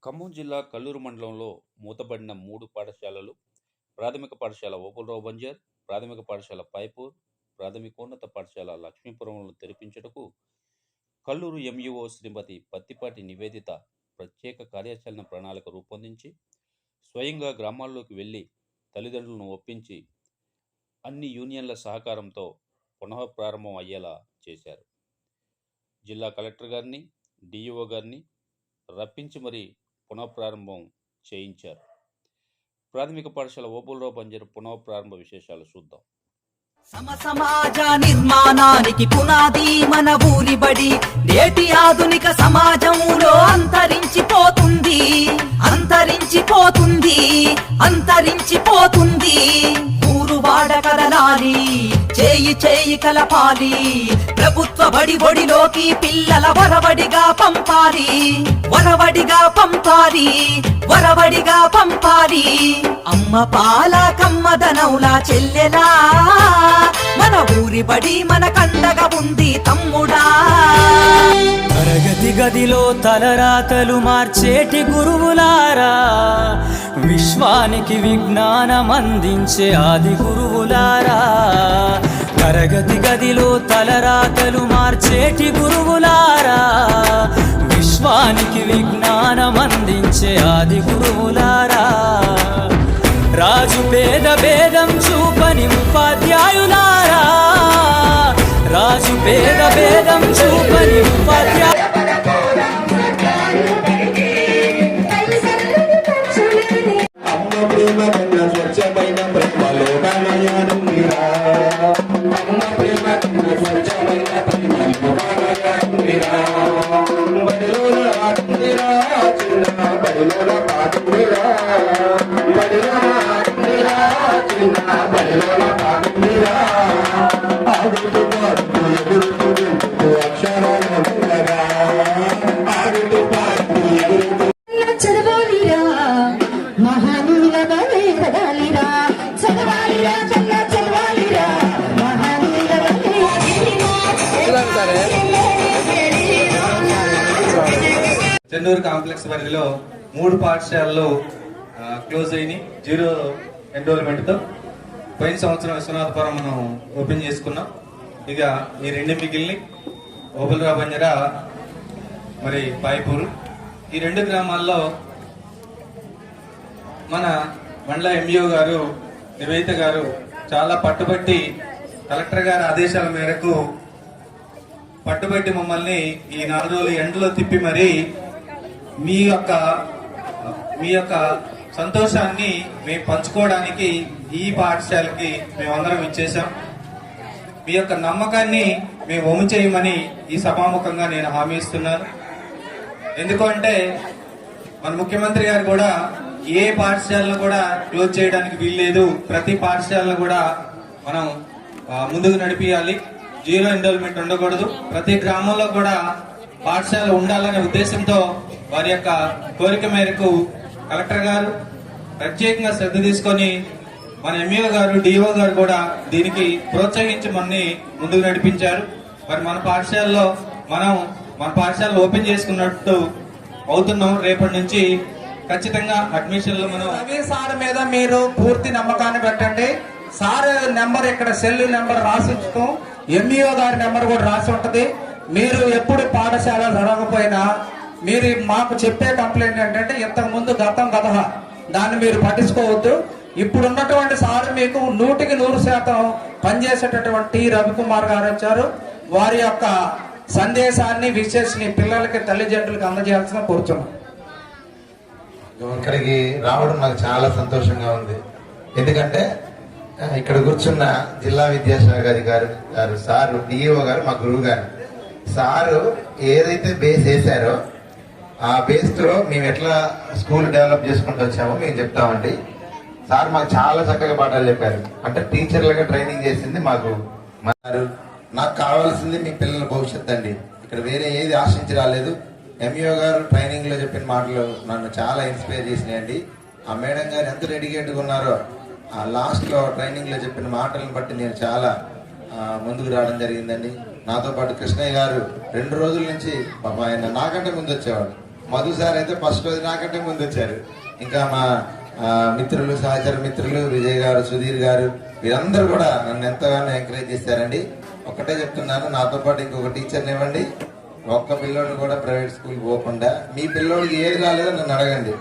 ఖమ్మం జిల్లా కల్లూరు మండలంలో మూతబడిన 3 పాఠశాలలు, ప్రాథమిక పాఠశాల ఓపులరావు బంజర్, ప్రాథమిక పాఠశాల పైపూర్, ప్రాథమికోన్నత పాఠశాల లక్ష్మీపురంలను తెరిపించుటకు కల్లూరు ఎంఈఓ శ్రీమతి పత్తిపాటి నివేదిత ప్రత్యేక కార్యాచరణ ప్రణాళిక రూపొందించి స్వయంగా గ్రామాల్లోకి వెళ్ళి తల్లిదండ్రులను ఒప్పించి అన్ని యూనియన్ల సహకారంతో పునఃప్రారంభం అయ్యేలా చేశారు. జిల్లా కలెక్టర్ గారిని, డిఈఓ గారిని రప్పించి మరీ పునఃప్రారంభం చేయించారు. ప్రాథమిక పాఠశాల ఓపులరావు బంజర్ పునఃప్రారంభ విశేషాలు చూద్దాం. సమాజ నిర్మాణానికి పునాది మన ఊరి బడి. నేటి ఆధునిక సమాజంలో అంతరించిపోతుంది ఊరు వాడ కదలాలి, చేయి చేయి కలపాలి. ప్రభుత్వ బడిలోకి పిల్లల వరవడిగా పంపాలి. అమ్మ పాల కమ్మదనౌలా చెల్లెలా, మన ఊరి బడి మన కండగా ఉంది తమ్ముడా. తరగతి గదిలో తలరాతలు మార్చేటి గురువులారా, విశ్వానికి విజ్ఞానం అందించే ఆది గురువులారా. తరగతి గదిలో తలరాతలు మార్చేటి గురువులారా, విశ్వానికి విజ్ఞానం అందించే ఆది గురువులారా. రాజు పేద భేదం చూపని ఉపాధ్యాయులారా, రాజు పేద భేదం చూపని ఉపాధ్యాయు. చెన్నూరు కాంప్లెక్స్ పరిధిలో 3 పాఠశాలలు క్లోజ్ అయినాయి 0 ఎన్రోల్మెంట్తో. పోయిన సంవత్సరం విశ్వనాథపురం మనం ఓపెన్ చేసుకున్నాం. ఇక ఈ 2 మిగిలిని ఓపులరావు బంజర మరి పైపూరు. ఈ 2 గ్రామాల్లో మన మండల ఎంఈఓ గారు నివేదిత గారు చాలా పట్టుబట్టి కలెక్టర్ గారి ఆదేశాల మేరకు పట్టుబట్టి మమ్మల్ని ఈ 4 రోజులు ఎండలో తిప్పి మరి మీ యొక్క సంతోషాన్ని మేము పంచుకోవడానికి ఈ పాఠశాలకి మేమందరం ఇచ్చేసాం. మీ యొక్క నమ్మకాన్ని మేము వమ్ము చేయమని ఈ సభాముఖంగా నేను హామీ ఇస్తున్నాను. ఎందుకంటే మన ముఖ్యమంత్రి గారు కూడా ఏ పాఠశాలను కూడా క్లోజ్ చేయడానికి వీల్లేదు, ప్రతి పాఠశాలను కూడా మనం ముందుకు నడిపియాలి. 0 ఎన్రోల్మెంట్ ఉండకూడదు. ప్రతి గ్రామంలో కూడా పాఠశాల ఉండాలనే ఉద్దేశంతో వారి యొక్క కోరిక మేరకు కలెక్టర్ గారు ప్రత్యేకంగా శ్రద్ధ తీసుకొని మన ఎంఈఓ గారు, డిఓ గారు కూడా దీనికి ప్రోత్సహించి మనని ముందుకు నడిపించారు. మరి మన పాఠశాల ఓపెన్ చేసుకున్నట్టు అవుతున్నాం. రేపటి నుంచి ఖచ్చితంగా అడ్మిషన్లు మనం రవి సార్ మీద మీరు పూర్తి నమ్మకాన్ని పెట్టండి. సార్ నెంబర్ ఇక్కడ సెల్ నెంబర్ రాసి ఉంచుతాం, ఎంఈఓ గారి నెంబర్ కూడా రాసి ఉంటది. మీరు ఎప్పుడు పాఠశాల జరగకపోయినా మీరు మాకు చెప్పే కంప్లైంట్ ఏంటంటే ఇంతకు ముందు గతం కథ దాన్ని మీరు పట్టించుకోవద్దు. ఇప్పుడు ఉన్నటువంటి సార్ మీకు 100% పనిచేసేటటువంటి రవికుమార్ గారు వచ్చారు. వారి యొక్క సందేశాన్ని విశేషని పిల్లలకి తల్లిదండ్రులకు అందజేయాల్సిన కోరుతున్నాం. ఇక్కడికి రావడం నాకు చాలా సంతోషంగా ఉంది. ఎందుకంటే ఇక్కడ కూర్చున్న జిల్లా విద్యాశాఖ అధికారి గారు, సారు, డిఈఓ గారు, మా గురువు గారు, సారు ఏదైతే బేస్ వేశారో ఆ బేస్తో మేము ఎట్లా స్కూల్ డెవలప్ చేసుకుంటూ వచ్చామో మేము చెప్తామండి. సార్ మాకు చాలా చక్కగా పాఠాలు చెప్పారు. అంటే టీచర్లుగా ట్రైనింగ్ చేసింది మాకు. నాకు కావాల్సింది మీ పిల్లల భవిష్యత్తు అండి. ఇక్కడ వేరే ఏది ఆశించి రాలేదు. ఎంఈఓ గారు ట్రైనింగ్ లో చెప్పిన మాటలు నన్ను చాలా ఇన్స్పైర్ చేసినాయండి. ఆ మేడం గారు ఎంత డెడికేట్గా ఉన్నారో ఆ లాస్ట్ లో ట్రైనింగ్ లో చెప్పిన మాటలను బట్టి నేను చాలా ముందుకు రావడం జరిగిందండి. నాతో పాటు కృష్ణయ్య గారు 2 రోజుల నుంచి పాప ఆయన నాకంటే ముందు వచ్చేవాడు. మధు సార్ అయితే ఫస్ట్ రోజు నాకంటే ముందు వచ్చారు. ఇంకా మా మిత్రులు, సహచర మిత్రులు విజయ్ గారు, సుధీర్ గారు, వీరందరూ కూడా నన్ను ఎంతగానో ఎంకరేజ్ చేశారండి. ఒక్కటే చెప్తున్నాను, నాతో పాటు ఇంకొక టీచర్ని ఇవ్వండి, ఒక్క పిల్లోడిని కూడా ప్రైవేట్ స్కూల్ పోకుండా, మీ పిల్లోడికి ఏది రాలేదో నన్ను అడగండి.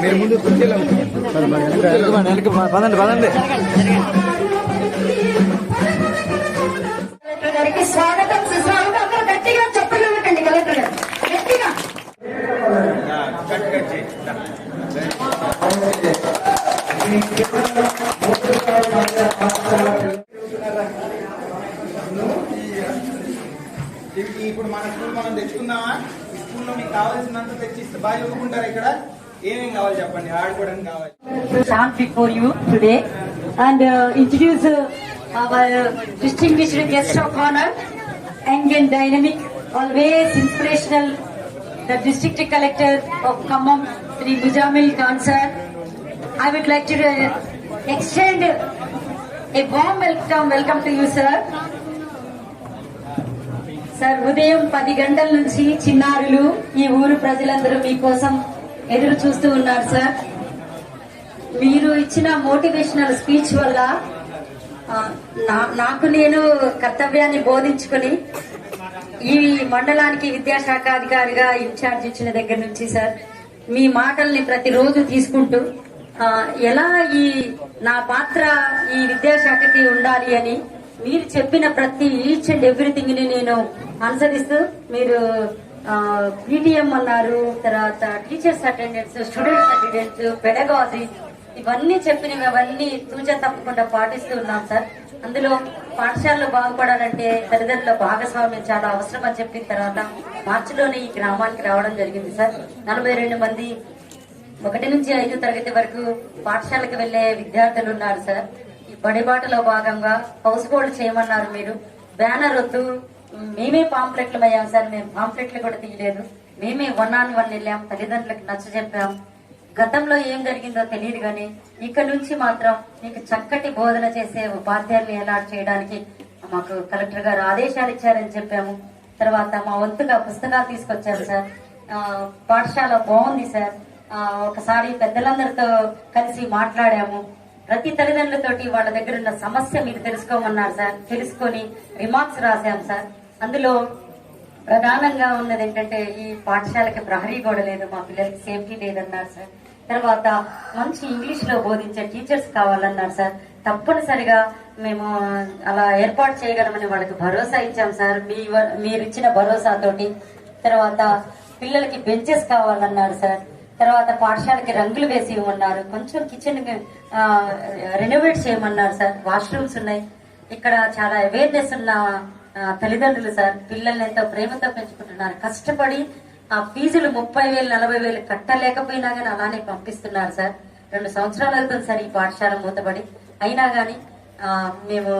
మీరు ముందు పదండి గారికి స్వాగతం, సుస్వాగతం. అందరూ గట్టిగా చెప్పలు పెట్టండి కలెక్టర్ గారు, గట్టిగా. ఇప్పుడు మన స్కూల్ మనం తెచ్చుకుందామా? ఈ స్కూల్లో మీకు కావాల్సినంత తెచ్చిస్తే బాగా చదువుకుంటారు. ఇక్కడ ఏమేం కావాలి చెప్పండి, ఆడుకోవడానికి కావాలి. Stand before you today and introduce our distinguished guest of honor, young and dynamic, always inspirational, the district collector of Khammam, Sri Mujamil Khan sir. I would like to extend a warm welcome to you sir. Sir, ఉదయం 10 గంటల నుంచి చిన్నారులు, ఈ ఊరు ప్రజలందరూ మీకోసం ఎదురు చూస్తూ ఉన్నారు సార్. మీరు ఇచ్చిన మోటివేషనల్ స్పీచ్ వల్ల నాకు నేను కర్తవ్యాన్ని బోధించుకుని ఈ మండలానికి విద్యాశాఖ అధికారిగా ఇన్ఛార్జ్ ఇచ్చిన దగ్గర నుంచి సార్, మీ మాటల్ని ప్రతిరోజు తీసుకుంటూ ఎలా ఈ నా పాత్ర ఈ విద్యాశాఖకి ఉండాలి అని మీరు చెప్పిన ప్రతి ఈచ్ అండ్ ఎవ్రీథింగ్ ని నేను అనుసరిస్తూ, మీరు పీటీఎం అన్నారు, తర్వాత teachers attendance, students attendance, pedagogy, ఇవన్నీ చెప్పినవి అవన్నీ తూచా తప్పకుండా పాటిస్తూ ఉన్నాం సార్. అందులో పాఠశాలలో బాగుపడాలంటే తల్లిదండ్రుల భాగస్వామ్యం చాలా అవసరం అని చెప్పిన తర్వాత మార్చిలోనే ఈ గ్రామానికి రావడం జరిగింది సార్. 42 మంది 1 నుంచి 5 తరగతి వరకు పాఠశాలకు వెళ్లే విద్యార్థులు ఉన్నారు సార్. ఈ బడిబాటలో భాగంగా హౌస్ హోల్డ్ చేయమన్నారు మీరు. బ్యానర్ వద్దు, మేమే పాంప్లెట్లు అయ్యాం సార్. మేము పాంప్లెట్లు కూడా తీయలేదు, మేమే 1-on-1 వెళ్ళాం, తల్లిదండ్రులకు నచ్చ చెప్పాం. గతంలో ఏం జరిగిందో తెలియదు కానీ ఇక నుంచి మాత్రం మీకు చక్కటి బోధన చేసే ఉపాధ్యాయుల్ని ఏర్పాటు చేయడానికి మాకు కలెక్టర్ గారు ఆదేశాలు ఇచ్చారని చెప్పాము. తర్వాత మా వంతుగా పుస్తకాలు తీసుకొచ్చారు సార్. పాఠశాల బాగుంది సార్. ఒకసారి పెద్దలందరితో కలిసి మాట్లాడాము. ప్రతి తల్లిదండ్రులతోటి వాళ్ళ దగ్గర ఉన్న సమస్య మీరు తెలుసుకోమన్నారు సార్. తెలుసుకొని రిమార్క్స్ రాశాం సార్. అందులో ప్రధానంగా ఉన్నది ఏంటంటే ఈ పాఠశాలకి ప్రహరీ గోడ లేదు, మా పిల్లలకి సేఫ్టీ లేదన్నారు సార్. తర్వాత మంచి ఇంగ్లీష్ లో బోధించే టీచర్స్ కావాలన్నారు సార్. తప్పనిసరిగా మేము అలా ఏర్పాటు చేయగలమని వాళ్ళకి భరోసా ఇచ్చాం సార్, మీరు ఇచ్చిన భరోసాతోటి. తర్వాత పిల్లలకి బెంచెస్ కావాలన్నారు సార్. తర్వాత పాఠశాలకి రంగులు వేసి ఇవ్వమన్నారు. కొంచెం కిచెన్ రెనోవేట్ చేయమన్నారు సార్. వాష్రూమ్స్ ఉన్నాయి. ఇక్కడ చాలా అవేర్నెస్ ఉన్న తల్లిదండ్రులు సార్. పిల్లల్ని ఎంతో ప్రేమతో పెంచుకుంటున్నారు. కష్టపడి ఆ ఫీజులు 30,000 40,000 కట్టలేకపోయినా గానీ అలానే పంపిస్తున్నారు సార్. 2 సంవత్సరాలు అవుతుంది సార్ ఈ పాఠశాల మూతబడి. అయినా గాని మేము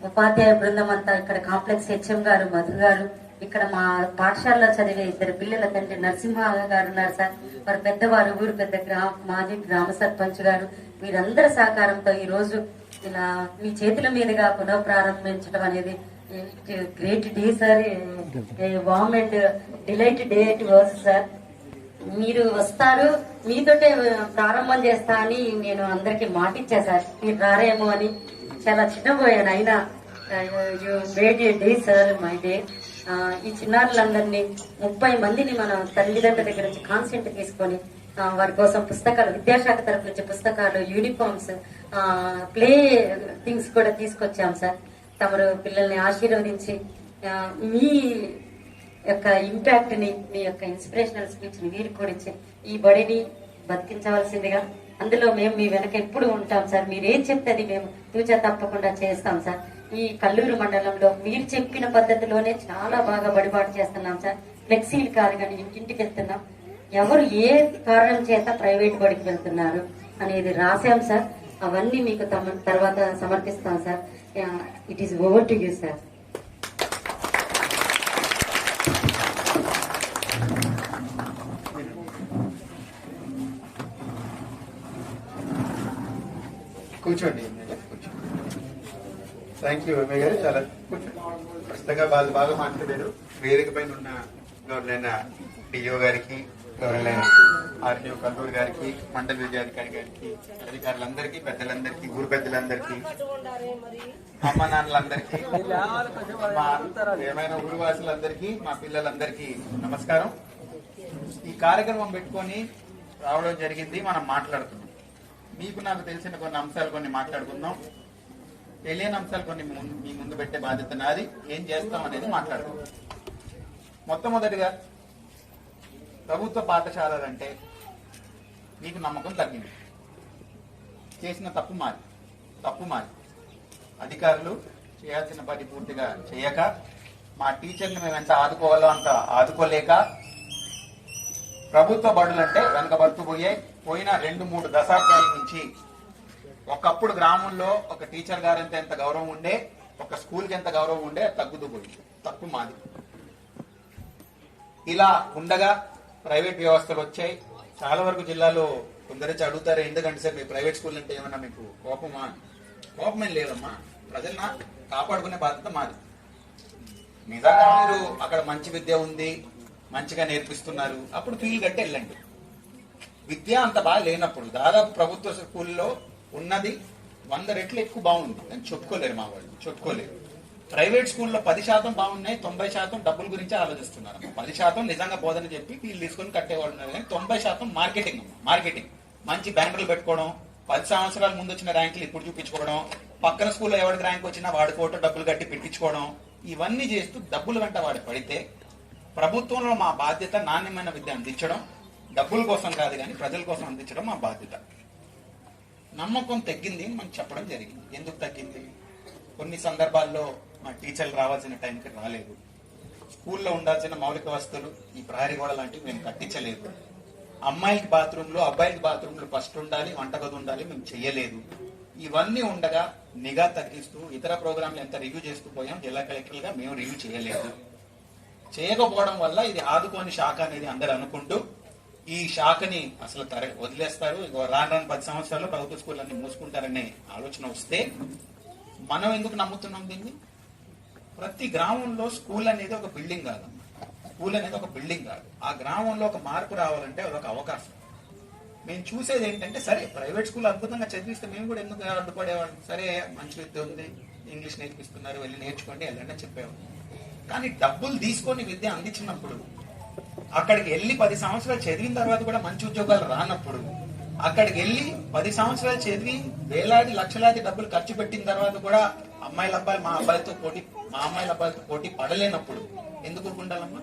ఉపాధ్యాయ బృందం అంతా ఇక్కడ కాంప్లెక్స్ హెచ్ఎం గారు, మధు గారు, ఇక్కడ మా పాఠశాలలో చదివే 2 పిల్లల తండ్రి నరసింహ గారు ఉన్నారు సార్. వారు పెద్దవారు, ఊరు పెద్ద మాజీ గ్రామ సర్పంచ్ గారు, వీరందరి సహకారంతో ఈ రోజు ఇలా మీ చేతుల మీదుగా పునః ప్రారంభించడం అనేది great day sir. Warm and delight day to వర్స్ సార్. మీరు వస్తారు, మీతోటే ప్రారంభం చేస్తా అని నేను అందరికి మాట ఇచ్చా సార్. మీరు రారేమో అని చాలా చిన్నపోయాను. అయినా you made A day sir, my day. ఈ చిన్నారులందరినీ 30 మందిని మన తల్లిదండ్రుల దగ్గర నుంచి కాన్సెంట్ తీసుకొని వారి కోసం పుస్తకాలు, విద్యాశాఖ తరఫు నుంచి పుస్తకాలు, యూనిఫామ్స్, ప్లే థింగ్స్ కూడా తీసుకొచ్చాం సార్. తమరు పిల్లల్ని ఆశీర్వదించి మీ యొక్క ఇంపాక్ట్ ని, మీ యొక్క ఇన్స్పిరేషనల్ స్పీచ్ ని మీరు కూడా ఇచ్చి ఈ బడిని బతికించవలసిందిగా, అందులో మేము మీ వెనక ఎప్పుడు ఉంటాం సార్. మీరు ఏం చెప్తే అది మేము తూచా తప్పకుండా చేస్తాం సార్. ఈ కల్లూరు మండలంలో మీరు చెప్పిన పద్ధతిలోనే చాలా బాగా బడిబాటు చేస్తున్నాం సార్. ఫ్లెక్సీలు కాదు కానీ ఇంటింటికి వెళ్తున్నాం. ఎవరు ఏ కారణం చేత ప్రైవేట్ బడికి వెళ్తున్నారు అనేది రాశాం సార్. అవన్నీ మీకు తర్వాత సమర్పిస్తాం sir. It is over to you sir. కూర్చోండి. థ్యాంక్ యూ ఎమ్మె గారు, చాలా కూర్చోండి. ఖచ్చితంగా వాళ్ళు బాగా మాట్లాడారు. వేదిక పైన ఉన్న గౌరవైన డిఓ గారికి, గౌరవైన ఆర్టీఓ కల్లూరు గారికి, మండల విద్యాధికారి గారికి, అధికారులందరికీ, పెద్దలందరికీ, ఊరు పెద్దలందరికీ, అమ్మ నాన్నలందరికీ, మా ఏమైనా ఊరు వాసులందరికీ, మా పిల్లలందరికీ నమస్కారం. ఈ కార్యక్రమం పెట్టుకొని రావడం జరిగింది. మనం మాట్లాడుతున్నాం. మీకు నాకు తెలిసిన కొన్ని అంశాలు కొన్ని మాట్లాడుకుందాం. తెలియని అంశాలు కొన్ని మీ ముందు పెట్టే బాధ్యత నాది. ఏం చేస్తాం అనేది మాట్లాడుకుందాం. మొట్టమొదటిగా ప్రభుత్వ పాఠశాలలంటే మీకు నమ్మకం తగ్గింది. చేసిన తప్పు మాది. అధికారులు చేయాల్సిన పని పూర్తిగా చేయక, మా టీచర్ని మేము ఎంత ఆదుకోవాలో అంత ఆదుకోలేక, ప్రభుత్వ బడులంటే వెనకబడుతూ పోయిన 2-3 దశాబ్దాల నుంచి ఒకప్పుడు గ్రామంలో ఒక టీచర్ గారంటే ఎంత గౌరవం ఉండే, ఒక స్కూల్కి ఎంత గౌరవం ఉండే, తగ్గుతూ పోయింది. తప్పు మాది. ఇలా ఉండగా ప్రైవేట్ వ్యవస్థలు వచ్చాయి. చాలా వరకు జిల్లాలో కొందరైతే అడుగుతారు, ఎందుకంటే సార్ మీ ప్రైవేట్ స్కూల్ అంటే ఏమన్నా మీకు కోపమా? కోపమేం లేదమ్మా. ప్రజలను కాపాడుకునే బాధ్యత మాది. నిజంగా మీరు అక్కడ మంచి విద్య ఉంది, మంచిగా నేర్పిస్తున్నారు, అప్పుడు ఫీల్ కట్టి వెళ్ళండి. విద్య అంత బాగా లేనప్పుడు, దాదాపు ప్రభుత్వ స్కూల్లో ఉన్నది 100 రెట్లు ఎక్కువ బాగుంది అని చెప్పుకోలేరు మా వాళ్ళు, చెప్పుకోలేరు. ప్రైవేట్ స్కూల్లో 10% బాగున్నాయి, 90% డబ్బుల గురించి ఆలోచిస్తున్నారు. 10% నిజంగా బోధన చెప్పి వీళ్ళు తీసుకొని కట్టేవాళ్ళు ఉన్నారు, కానీ 90% మార్కెటింగ్. మంచి బ్యానర్లు పెట్టుకోవడం, 10 సంవత్సరాల ముందు వచ్చిన ర్యాంకులు ఇప్పుడు చూపించుకోవడం, పక్కన స్కూల్లో ఎవరికి ర్యాంక్ వచ్చినా వాడి ఫోటో డబ్బులు కట్టి పెట్టించుకోవడం, ఇవన్నీ చేస్తూ డబ్బులు వెంట వాడు పడితే, ప్రభుత్వంలో మా బాధ్యత నాణ్యమైన విద్య అందించడం, డబ్బుల కోసం కాదు కానీ ప్రజల కోసం అందించడం మా బాధ్యత. నమ్మకం తగ్గింది అని మనం చెప్పడం జరిగింది. ఎందుకు తగ్గింది? కొన్ని సందర్భాల్లో మా టీచర్లు రావాల్సిన టైంకి రాలేదు. స్కూల్లో ఉండాల్సిన మౌలిక వస్తువులు, ఈ ప్రహరీ గోడ లాంటివి మేము కట్టించలేదు. అమ్మాయిలకి బాత్రూంలు, అబ్బాయిలకి బాత్రూంలు ఫస్ట్ ఉండాలి, వంటగది ఉండాలి, మేము చెయ్యలేదు. ఇవన్నీ ఉండగా నిఘా తగ్గిస్తూ ఇతర ప్రోగ్రాంలు ఎంత రివ్యూ చేస్తూ పోయాం. జిల్లా కలెక్టర్లుగా మేము రివ్యూ చేయలేదు. చేయకపోవడం వల్ల ఇది ఆదుకోని శాఖ అనేది అందరు అనుకుంటూ ఈ శాఖని అసలు వదిలేస్తారు, రాను 10 సంవత్సరాల్లో ప్రభుత్వ స్కూల్ అన్ని మూసుకుంటారనే ఆలోచన వస్తే మనం ఎందుకు నమ్ముతున్నాం దీన్ని? ప్రతి గ్రామంలో స్కూల్ అనేది ఒక బిల్డింగ్ కాదు. ఆ గ్రామంలో ఒక మార్పు రావాలంటే అదొక అవకాశం. మేము చూసేది ఏంటంటే, సరే ప్రైవేట్ స్కూల్ అద్భుతంగా చదివిస్తే మేము కూడా ఎందుకు అడ్డుపడేవాళ్ళం? సరే మంచి విద్య ఉంది, ఇంగ్లీష్ నేర్పిస్తున్నారు, వెళ్ళి నేర్చుకోండి వెళ్ళండి చెప్పేవాళ్ళం. కానీ డబ్బులు తీసుకొని విద్య అందించినప్పుడు, అక్కడికి వెళ్ళి 10 సంవత్సరాలు చదివిన తర్వాత కూడా మంచి ఉద్యోగాలు రానప్పుడు, అక్కడికి వెళ్ళి 10 సంవత్సరాలు చదివి వేలాది లక్షలాది డబ్బులు ఖర్చు పెట్టిన తర్వాత కూడా మా అమ్మాయిలతో పోటీ పడలేనప్పుడు ఎందుకు ఉండాలమ్మా?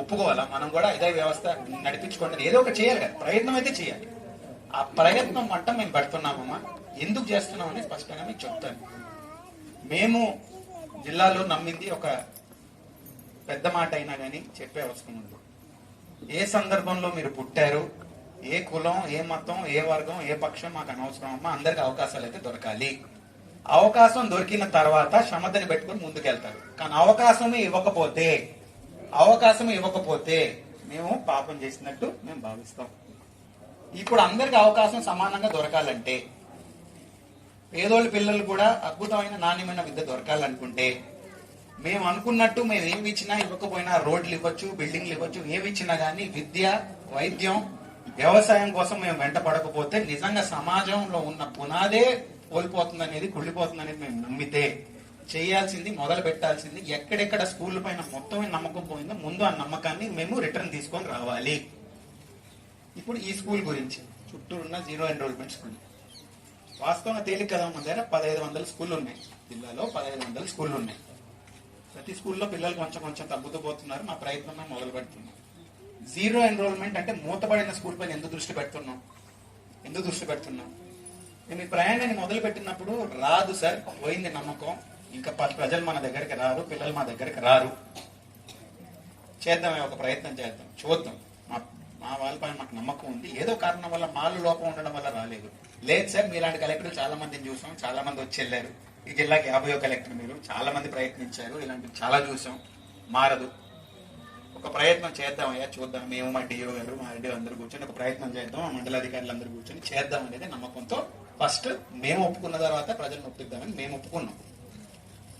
ఒప్పుకోవాలా? మనం కూడా ఇదే వ్యవస్థ నడిపించుకోండి, ఏదో ఒక చేయాలి కదా, ప్రయత్నం అయితే చేయాలి. ఆ ప్రయత్నం మంట మేము పెడుతున్నామమ్మా. ఎందుకు చేస్తున్నామని స్పష్టంగా మీకు చెప్తాను. మేము జిల్లాలో నమ్మింది ఒక పెద్ద మాట అయినా కానీ చెప్పే అవసరం ఉంది. ఏ సందర్భంలో మీరు పుట్టారు, ఏ కులం, ఏ మతం, ఏ వర్గం, ఏ పక్షం మాకు అనవసరం అమ్మా. అందరికి అవకాశాలు అయితే దొరకాలి. అవకాశం దొరికిన తర్వాత శ్రమతని పెట్టుకుని ముందుకెళ్తారు. కానీ అవకాశమే ఇవ్వకపోతే మేము పాపం చేసినట్టు మేము భావిస్తాం. ఇప్పుడు అందరికి అవకాశం సమానంగా దొరకాలంటే, పేదోళ్ళ పిల్లలు కూడా అద్భుతమైన నాణ్యమైన విద్య దొరకాలనుకుంటే, మేము అనుకున్నట్టు మేము ఏమి ఇచ్చినా ఇవ్వకపోయినా, రోడ్లు ఇవ్వచ్చు, బిల్డింగ్లు ఇవ్వచ్చు, ఏమి ఇచ్చినా కానీ విద్య, వైద్యం, వ్యవసాయం కోసం మేము వెంట పడకపోతే నిజంగా సమాజంలో ఉన్న పునాదే కోల్పోతుంది అనేది, కుళ్ళిపోతుంది అనేది మేము నమ్మితే, చేయాల్సింది, మొదలు పెట్టాల్సింది, ఎక్కడెక్కడ స్కూల్ పైన మొత్తం నమ్మకం పోయిందో ముందు ఆ నమ్మకాన్ని మేము రిటర్న్ తీసుకొని రావాలి. ఇప్పుడు ఈ స్కూల్ గురించి, చుట్టూ ఉన్న 0 ఎన్రోల్మెంట్ స్కూల్ వాస్తవంగా తేలిక కదా, మన దగ్గర 1500 స్కూళ్ళు ఉన్నాయి. జిల్లాలో 1500 స్కూళ్ళు ఉన్నాయి. ప్రతి స్కూల్లో పిల్లలు కొంచెం కొంచెం తగ్గుతూ పోతున్నారు. మా ప్రయత్నం మేము మొదలు పెడుతున్నాం. జీరో ఎన్రోల్మెంట్ అంటే మూతపడిన స్కూల్ పైన ఎందుకు దృష్టి పెడుతున్నాం? మేము ఈ ప్రయాణాన్ని మొదలు పెట్టినప్పుడు రాదు సార్, పోయింది నమ్మకం, ఇంకా ప్రజలు మన దగ్గరికి రారు, పిల్లలు మా దగ్గరికి రారు, చేద్దామే, ఒక ప్రయత్నం చేద్దాం, చూద్దాం, మా వాళ్ళపైన మాకు నమ్మకం ఉంది, ఏదో కారణం వల్ల మాలు లోపం ఉండడం వల్ల రాలేదు. లేదు సార్, మీలాంటి కలెక్టర్లు చాలా మందిని చూసాం, చాలా మంది వచ్చి వెళ్ళారు. ఈ జిల్లాకి 50వ కలెక్టర్ మీరు, చాలా మంది ప్రయత్నించారు, ఇలాంటివి చాలా చూసాం, మారదు, ఒక ప్రయత్నం చేద్దామయ్యా, చూద్దాం, మేము మా డిఓ గారు మా రెడ్డి అందరూ కూర్చొని ఒక ప్రయత్నం చేద్దాం, మా మండలాధికారులు అందరూ కూర్చొని చేద్దాం అనేది నమ్మకంతో ఫస్ట్ మేము ఒప్పుకున్న తర్వాత ప్రజలను ఒప్పిద్దామని మేము ఒప్పుకున్నాం.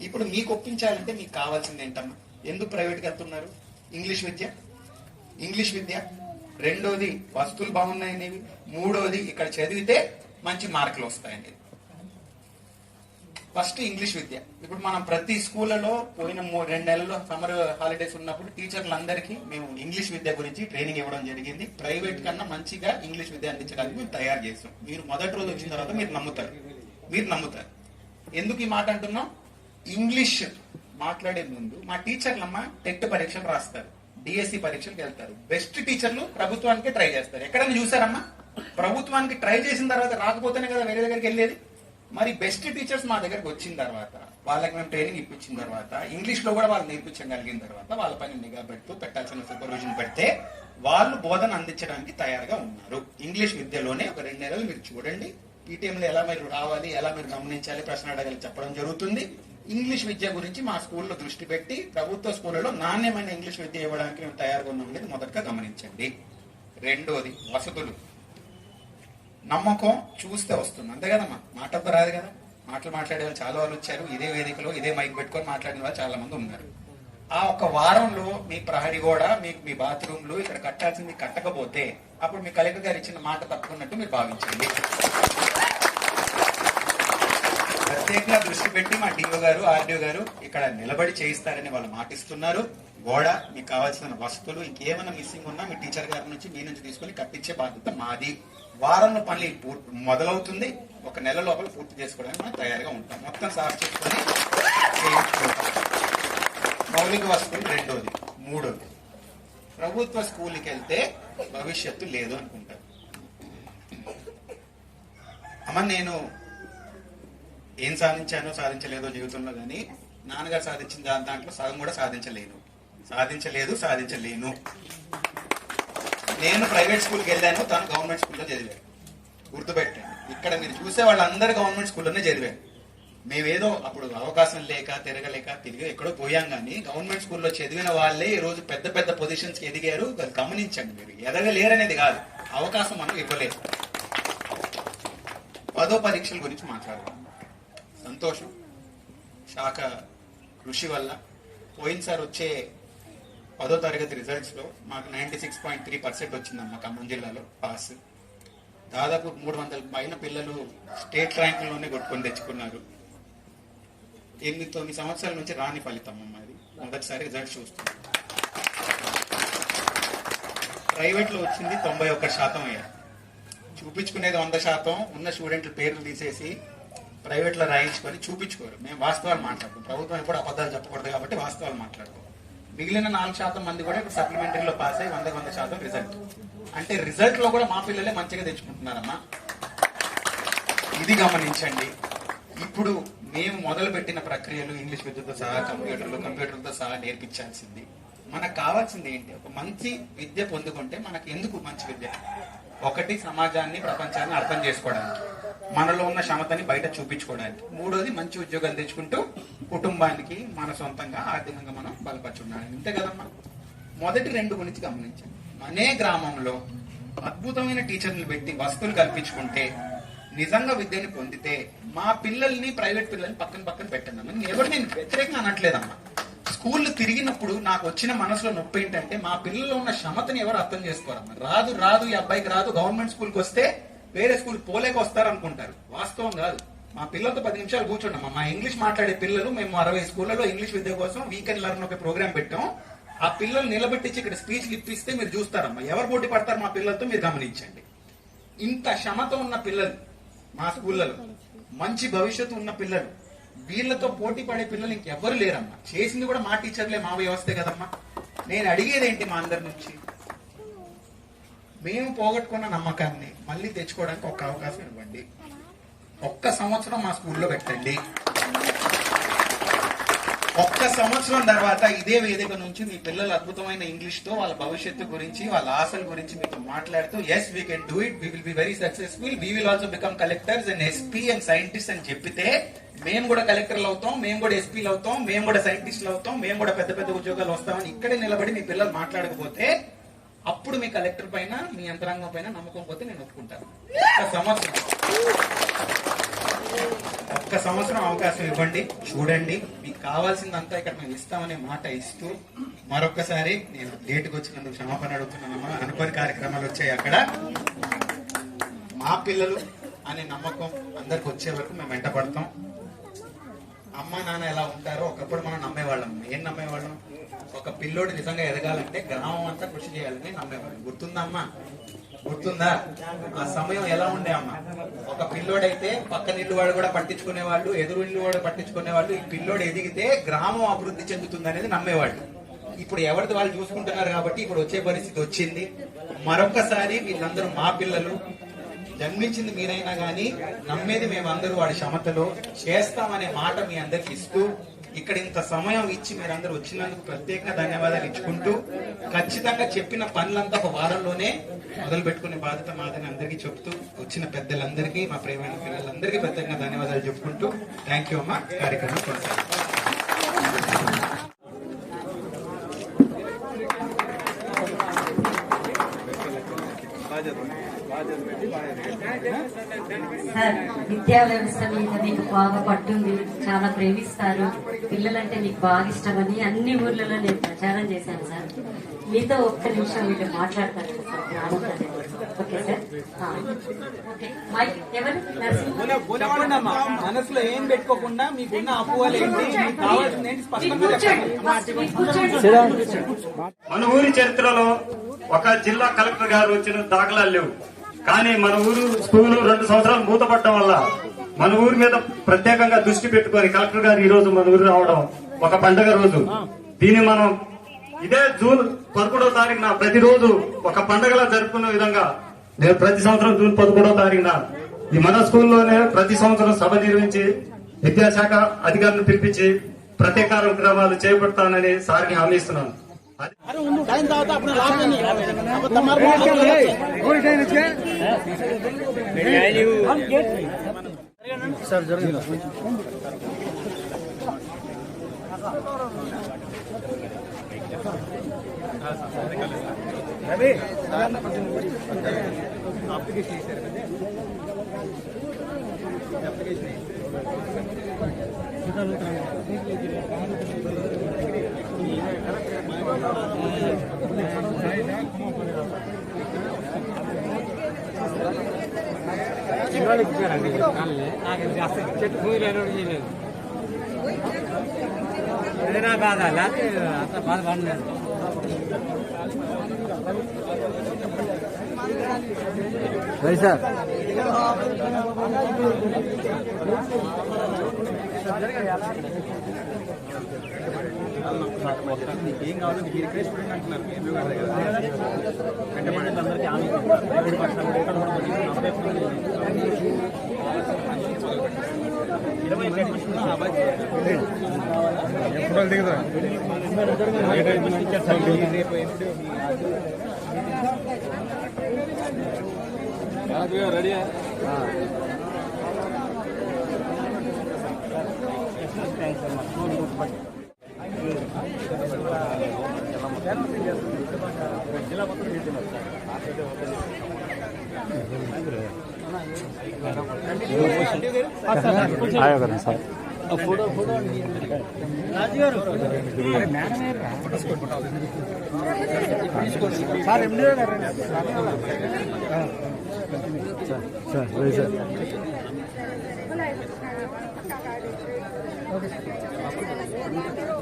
ఇప్పుడు మీకు ఒప్పించాలంటే మీకు కావాల్సింది ఏంటమ్మా? ఎందుకు ప్రైవేట్కి వెళ్తున్నారు? ఇంగ్లీష్ విద్య, రెండోది వస్తువులు బాగున్నాయనేవి, మూడోది ఇక్కడ చదివితే మంచి మార్కులు వస్తాయనేది. ఫస్ట్ ఇంగ్లీష్ విద్య. ఇప్పుడు మనం ప్రతి స్కూళ్ళలో పోయిన 2 నెలల్లో సమ్మర్ హాలిడేస్ ఉన్నప్పుడు టీచర్లందరికీ మేము ఇంగ్లీష్ విద్య గురించి ట్రైనింగ్ ఇవ్వడం జరిగింది. ప్రైవేట్ కన్నా మంచిగా ఇంగ్లీష్ విద్య అందించడానికి మేము తయారు చేస్తాం. మీరు మొదటి రోజు వచ్చిన తర్వాత మీరు నమ్ముతారు. ఎందుకు ఈ మాట అంటున్నాం? ఇంగ్లీష్ మాట్లాడే ముందు మా టీచర్లమ్మ టెట్ పరీక్షలు రాస్తారు, డిఎస్సి పరీక్షలకు వెళ్తారు. బెస్ట్ టీచర్లు ప్రభుత్వానికి ట్రై చేస్తారు. ఎక్కడైనా చూసారమ్మా? ప్రభుత్వానికి ట్రై చేసిన తర్వాత రాకపోతేనే కదా వేరే దగ్గరికి వెళ్ళేది. మరి బెస్ట్ టీచర్స్ మా దగ్గరకు వచ్చిన తర్వాత, వాళ్ళకి మేము ట్రైనింగ్ ఇప్పించిన తర్వాత, ఇంగ్లీష్ లో కూడా వాళ్ళు నేర్పించగలిగిన తర్వాత, వాళ్ళ పైన నిఘా పెడుతూ పెట్టాల్సిన సూపర్విజన్ పెడితే వాళ్ళు బోధన అందించడానికి తయారుగా ఉన్నారు. ఇంగ్లీష్ విద్యలోనే ఒక 2 నెలలు మీరు చూడండి, పీటీఎంలో ఎలా మీరు రావాలి, ఎలా మీరు గమనించాలి, ప్రశ్న అడగాలి చెప్పడం జరుగుతుంది. ఇంగ్లీష్ విద్య గురించి మా స్కూల్లో దృష్టి పెట్టి ప్రభుత్వ స్కూళ్ళలో నాణ్యమైన ఇంగ్లీష్ విద్య ఇవ్వడానికి మేము తయారుగా ఉన్నాం అనేది మొదటగా గమనించండి. రెండోది వసతులు. నమ్మకం చూస్తే వస్తుంది, అంతే కదమ్మా, మాటలతో రాదు కదా. మాటలు మాట్లాడే వాళ్ళు చాలా వాళ్ళు వచ్చారు, ఇదే వేదికలో ఇదే మైక్ పెట్టుకొని మాట్లాడిన వాళ్ళు చాలా మంది ఉన్నారు. ఆ ఒక వారంలో మీ ప్రహరీ కూడా మీ బాత్రూమ్లు ఇక్కడ కట్టాల్సింది కట్టకపోతే అప్పుడు మీ కలెక్టర్ గారు ఇచ్చిన మాట తప్పుకున్నట్టు మీరు భావించండి. ప్రత్యేకంగా దృష్టి పెట్టి మా డిఓ గారు ఆర్డీఓ గారు ఇక్కడ నిలబడి చేయిస్తారని వాళ్ళు మాటిస్తున్నారు. గోడ, మీకు కావాల్సిన వస్తువులు, ఇంకేమైనా మిస్సింగ్ ఉన్నా మీ టీచర్ గారి నుంచి మీ నుంచి తీసుకుని కట్టించే బాధ్యత మాది. వారంలో పనులు మొదలవుతుంది, 1 నెల లోపల పూర్తి చేసుకోవడానికి మనం తయారుగా ఉంటాం. మొత్తం సాఫ్ చేసుకొని చేయించుకుంటాం. మౌలిక వస్తువులు రెండోది. మూడోది, ప్రభుత్వ స్కూల్కి వెళ్తే భవిష్యత్తు లేదు అనుకుంటారు. అమ్మ, నేను ఏం సాధించలేదో జీవితంలో కానీ నాన్నగారు సాధించిన దాంట్లో సగం కూడా సాధించలేను. నేను ప్రైవేట్ స్కూల్కి వెళ్ళాను, తను గవర్నమెంట్ స్కూల్లో చదివాను. గుర్తుపెట్టాను, ఇక్కడ మీరు చూసే వాళ్ళందరూ గవర్నమెంట్ స్కూల్లోనే చదివారు. మేమేదో అప్పుడు అవకాశం లేక తిరిగి ఎక్కడో పోయాం, కానీ గవర్నమెంట్ స్కూల్లో చదివిన వాళ్ళే ఈ రోజు పెద్ద పెద్ద పొజిషన్స్ కి ఎదిగారు. గమనించండి, మీరు ఎదగలేరనేది కాదు, అవకాశం మనం ఇవ్వలేదు. 10వ పరీక్షల గురించి మాట్లాడదాం. సంతోషం, శాఖ కృషి వల్ల పోయినసారి వచ్చే 10వ తరగతి రిజల్ట్స్ లో మాకు 96.3% వచ్చిందమ్మా ఖమ్మం జిల్లాలో పాస్. దాదాపు 300 పైన పిల్లలు స్టేట్ ర్యాంకుల్లోనే కొట్టుకొని తెచ్చుకున్నారు. 8-9 సంవత్సరాల నుంచి రాని ఫలితం అమ్మా ఇది. మొదటిసారి రిజల్ట్ చూస్తున్నాం. ప్రైవేట్ లో వచ్చింది 91% అయ్యారు. చూపించుకునేది 100%. ఉన్న స్టూడెంట్ల పేర్లు తీసేసి ప్రైవేట్ లో రాయించుకొని చూపించుకోరు. మేము వాస్తవాలు మాట్లాడుతాం. ప్రభుత్వం ఎప్పుడు అబద్ధాలు చెప్పకూడదు కాబట్టి వాస్తవాలు మాట్లాడుతాం. మిగిలిన 4% మంది కూడా ఇప్పుడు సప్లిమెంటరీలో పాస్ అయ్యి 100% రిజల్ట్. అంటే రిజల్ట్ లో కూడా మా పిల్లలే మంచిగా తెచ్చుకుంటున్నారమ్మా. ఇది గమనించండి. ఇప్పుడు మేము మొదలు పెట్టిన ప్రక్రియలు ఇంగ్లీష్ విద్యతో సహా కంప్యూటర్లతో సహా నేర్పించాల్సింది. మనకు కావాల్సింది ఏంటి? ఒక మంచి విద్య పొందుకుంటే మనకు ఎందుకు మంచి విద్య? ఒకటి, సమాజాన్ని ప్రపంచాన్ని అర్థం చేసుకోవడానికి, మనలో ఉన్న క్షమతని బయట చూపించుకోవడానికి. మూడోది, మంచి ఉద్యోగాలు తెచ్చుకుంటూ కుటుంబానికి మన సొంతంగా ఆర్థికంగా మనం బలపరుచుకోవడానికి. ఇంతే కదమ్మా. మొదటి 2 గురించి గమనించండి. అనే గ్రామంలో అద్భుతమైన టీచర్లు పెట్టి వస్తువులు కల్పించుకుంటే, నిజంగా విద్యని పొందితే మా పిల్లల్ని ప్రైవేట్ పిల్లల్ని పక్కన పెట్టండి. ఎవరు నేను వ్యతిరేకంగా అనట్లేదమ్మా. స్కూళ్ళు తిరిగినప్పుడు నాకు వచ్చిన మనసులో నొప్పి ఏంటంటే, మా పిల్లల్లో ఉన్న క్షమతని ఎవరు అర్థం చేసుకోరమ్మా. రాదు ఈ అబ్బాయికి రాదు, గవర్నమెంట్ స్కూల్కి వస్తే వేరే స్కూల్ పోలేక వస్తారు అనుకుంటారు. వాస్తవం కాదు. మా పిల్లలతో 10 నిమిషాలు కూర్చున్నాం. మా ఇంగ్లీష్ మాట్లాడే పిల్లలు, మేము 60 స్కూళ్లలో ఇంగ్లీష్ విద్య కోసం వీకెండ్ లెర్న్ ఒక ప్రోగ్రామ్ పెట్టాం. ఆ పిల్లలు నిలబెట్టించి ఇక్కడ స్పీచ్లు ఇప్పిస్తే మీరు చూస్తారమ్మా ఎవరు పోటీ పడతారు మా పిల్లలతో, మీరు గమనించండి. ఇంత క్షమత ఉన్న పిల్లలు మా స్కూళ్ళలో, మంచి భవిష్యత్తు ఉన్న పిల్లలు, వీళ్ళతో పోటీ పడే పిల్లలు ఇంకెవ్వరు లేరమ్మా. చేసింది కూడా మా టీచర్లే, మా వ్యవస్థే కదమ్మా. నేను అడిగేది ఏంటి మా అందరి నుంచి, మేము పోగొట్టుకున్న నమ్మకాన్ని మళ్ళీ తెచ్చుకోవడానికి ఒక అవకాశం ఇవ్వండి. ఒక్క సంవత్సరం మా స్కూల్లో పెట్టండి. ఒక్క సంవత్సరం తర్వాత ఇదే వేదిక నుంచి మీ పిల్లలు అద్భుతమైన ఇంగ్లీష్ తో వాళ్ళ భవిష్యత్తు గురించి, వాళ్ళ ఆశల గురించి మీతో మాట్లాడుతూ yes we can do it, we will be very successful, we will also become collectors and SP and scientist అని చెప్పితే మేము కూడా కలెక్టర్లు అవుతాం, మేము కూడా ఎస్పీలు అవుతాం, మేము కూడా సైంటిస్టులు అవుతాం, మేము కూడా పెద్ద పెద్ద ఉద్యోగాలు వస్తామని ఇక్కడే నిలబడి మీ పిల్లలు మాట్లాడకపోతే అప్పుడు మీ కలెక్టర్ పైన, మీ యంత్రాంగం పైన నమ్మకం పోతే నేను ఒప్పుకుంటాను. ఒక్క సంవత్సరం అవకాశం ఇవ్వండి, చూడండి. మీకు కావాల్సిందంతా ఇక్కడ మేము ఇస్తామనే మాట ఇస్తూ మరొక్కసారి నేను లేటుకు వచ్చినందుకు క్షమాపణ అడుగుతున్నానమ్మా. అనుకోని కార్యక్రమాలు వచ్చాయి అక్కడ. మా పిల్లలు అనే నమ్మకం అందరికి వచ్చే వరకు మేము వెంట పడతాం. అమ్మ నాన్న ఎలా ఉంటారో ఒకప్పుడు మనం నమ్మేవాళ్ళం. ఏం నమ్మేవాళ్ళం? ఒక పిల్లోడు నిజంగా ఎదగాలంటే గ్రామం అంతా కృషి చేయాలని నమ్మేవాళ్ళం. గుర్తుందా అమ్మా? గుర్తుందా? ఆ సమయం ఎలా ఉండే అమ్మా? ఒక పిల్లోడైతే పక్కన ఇల్లు వాడు కూడా పట్టించుకునేవాళ్ళు, ఎదురు ఇల్లు వాడు పట్టించుకునేవాళ్ళు. ఈ పిల్లోడు ఎదిగితే గ్రామం అభివృద్ధి చెందుతుంది అనేది నమ్మేవాళ్ళు. ఇప్పుడు ఎవరిది వాళ్ళు చూసుకుంటున్నారు కాబట్టి ఇప్పుడు వచ్చే పరిస్థితి వచ్చింది. మరొకసారి వీళ్ళందరూ మా పిల్లలు, జన్మించింది మీరైనా గానీ నమ్మేది మేమందరూ వాడి క్షమతలో చేస్తామనే మాట మీ అందరికి ఇస్తూ, ఇక్కడ ఇంత సమయం ఇచ్చి మీరందరూ వచ్చినందుకు ప్రత్యేకంగా ధన్యవాదాలు ఇచ్చుకుంటూ, ఖచ్చితంగా చెప్పిన పనులంతా ఒక వారంలోనే మొదలు పెట్టుకునే బాధ్యత మాదని అందరికీ చెప్తూ, వచ్చిన పెద్దలందరికీ, మా ప్రియమైన పిల్లలందరికీ ప్రత్యేకంగా ధన్యవాదాలు చెప్పుకుంటూ థ్యాంక్ యూ అమ్మా. కార్యక్రమం కొనసాగుతుంది. సార్, విద్యా వ్యవస్థ మీద మీకు బాగా పట్టుంది, చాలా ప్రేమిస్తారు, పిల్లలంటే మీకు బాగా ఇష్టమని అన్ని ఊర్లలో నేను ప్రచారం చేశాను సార్. మీతో ఒక్క నిమిషం వీళ్ళు మాట్లాడతారు సార్. Okay sir. ఓకే, ఎవరు? మనసులో ఏం పెట్టుకోకుండా మీకున్న అపోహలు ఏంటి, మీకు కావాల్సింది ఏంటి స్పష్టంగా మన ఊరి చరిత్రలో ఒక జిల్లా కలెక్టర్ గారు వచ్చిన దాఖలాలు లేవు. కానీ మన ఊరు స్కూలు 2 సంవత్సరాలు మూతపడటం వల్ల మన ఊరి మీద ప్రత్యేకంగా దృష్టి పెట్టుకొని కలెక్టర్ గారు ఈ రోజు మన ఊరు రావడం ఒక పండుగ రోజు. దీన్ని మనం ఇదే జూన్ 11వ తారీఖున ప్రతిరోజు ఒక పండుగలా జరుపుకునే విధంగా నేను ప్రతి సంవత్సరం జూన్ 11వ తారీఖున ఈ మన స్కూల్లోనే ప్రతి సంవత్సరం సభ నిర్వహించి విద్యాశాఖ అధికారులను పిలిపించి ప్రత్యేక కార్యక్రమాలు చేపడతానని సార్కి హామీ ఇస్తున్నాను. చెట్టు పూయలేదు నా బాధ లేకపోతే అంత బాధపడలేదు. సార్ ఏం కావాలి మీకు రిక్వెస్ట్ అంటున్నారు అందరికీ రెడీ ఫోటో సార్ ఎండియో గారు సార్